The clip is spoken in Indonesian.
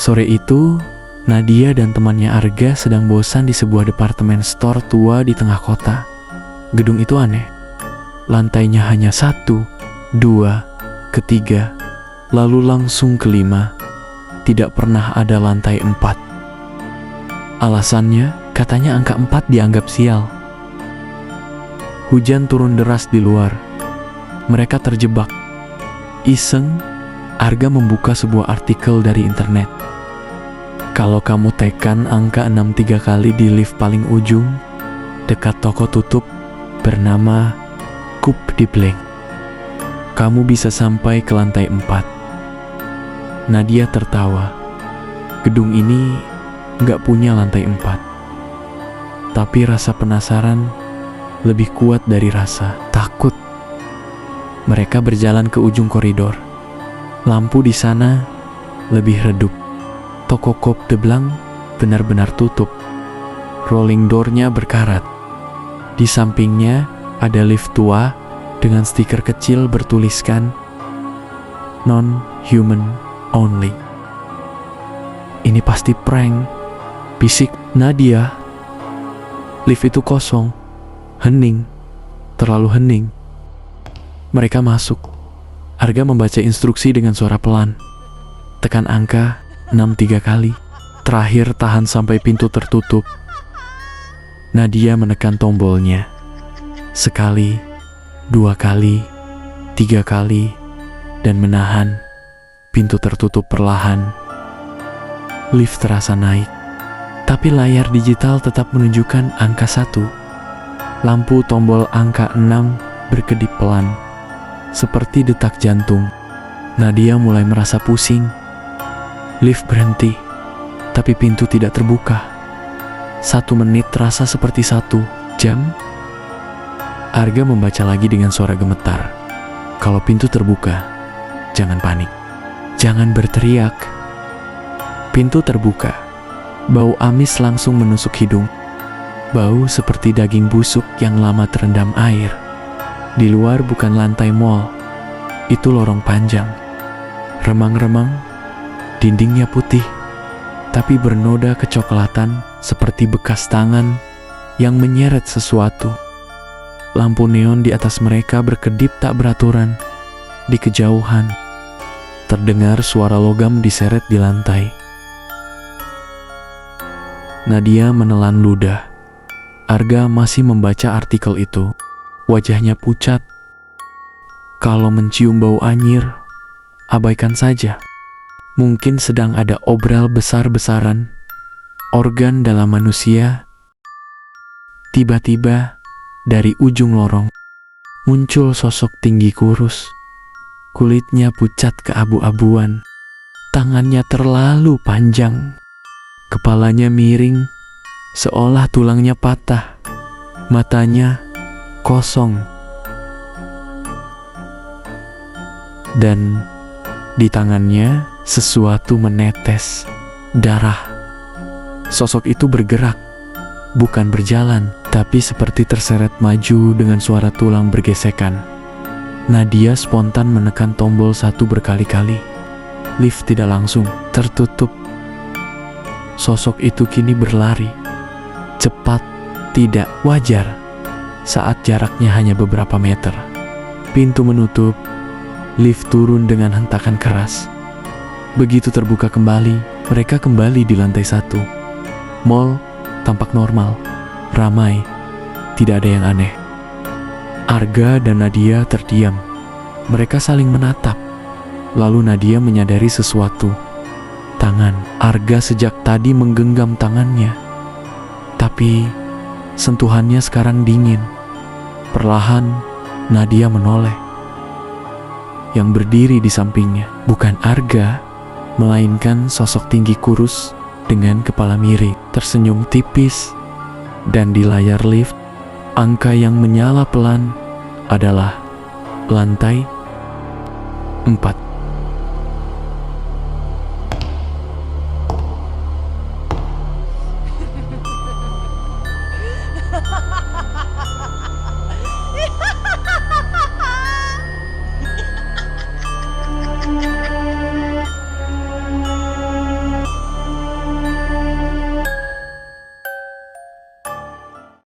Sore itu, Nadia dan temannya Arga sedang bosan di sebuah departemen store tua di tengah kota. Gedung itu aneh. Lantainya hanya 1, 2, ketiga, lalu langsung kelima. Tidak pernah ada lantai 4. Alasannya, katanya angka 4 dianggap sial. Hujan turun deras di luar. Mereka terjebak. Iseng, Arga membuka sebuah artikel dari internet. Kalau kamu tekan angka 63 kali di lift paling ujung, dekat toko tutup bernama Coupe de Blanc, kamu bisa sampai ke lantai 4. Nadia tertawa. Gedung ini nggak punya lantai 4. Tapi rasa penasaran lebih kuat dari rasa takut. Mereka berjalan ke ujung koridor. Lampu di sana lebih redup. Toko Coupe de Blanc benar-benar tutup. Rolling door-nya berkarat. Di sampingnya ada lift tua dengan stiker kecil bertuliskan non-human only. Ini pasti prank, bisik Nadia. Lift itu kosong, hening, terlalu hening. Mereka masuk. Arga membaca instruksi dengan suara pelan. Tekan angka 63 kali. Terakhir tahan sampai pintu tertutup. Nadia menekan tombolnya. Sekali, 2 kali, 3 kali, dan menahan. Pintu tertutup perlahan. Lift terasa naik. Tapi layar digital tetap menunjukkan angka 1. Lampu tombol angka 6 berkedip pelan. Seperti detak jantung. Nadia mulai merasa pusing. Lift berhenti, tapi pintu tidak terbuka. 1 menit terasa seperti 1 jam. Arga membaca lagi dengan suara gemetar. Kalau pintu terbuka, jangan panik. Jangan berteriak. Pintu terbuka. Bau amis langsung menusuk hidung. Bau seperti daging busuk yang lama terendam air. Di luar bukan lantai mall. Itu lorong panjang. Remang-remang. Dindingnya putih, tapi bernoda kecoklatan seperti bekas tangan yang menyeret sesuatu. Lampu neon di atas mereka berkedip tak beraturan. Di kejauhan, terdengar suara logam diseret di lantai. Nadia menelan ludah. Arga masih membaca artikel itu. Wajahnya pucat. Kalau mencium bau anyir, abaikan saja. Mungkin sedang ada obral besar-besaran, organ dalam manusia. Tiba-tiba, dari ujung lorong, muncul sosok tinggi kurus. Kulitnya pucat keabu-abuan, tangannya terlalu panjang. Kepalanya miring, seolah tulangnya patah. Matanya kosong. Dan di tangannya sesuatu menetes, darah. Sosok itu bergerak, bukan berjalan, tapi seperti terseret maju dengan suara tulang bergesekan. Nadia spontan menekan tombol 1 berkali-kali. Lift tidak langsung tertutup. Sosok itu kini berlari. Cepat, tidak wajar, saat jaraknya hanya beberapa meter. Pintu menutup. Lift turun dengan hentakan keras. Begitu terbuka kembali, mereka kembali di lantai 1. Mall tampak normal, ramai, tidak ada yang aneh. Arga dan Nadia terdiam. Mereka saling menatap. Lalu Nadia menyadari sesuatu. Tangan Arga sejak tadi menggenggam tangannya. Tapi sentuhannya sekarang dingin. Perlahan Nadia menoleh. Yang berdiri di sampingnya bukan Arga, melainkan sosok tinggi kurus dengan kepala miring, tersenyum tipis. Dan di layar lift, angka yang menyala pelan adalah lantai 4.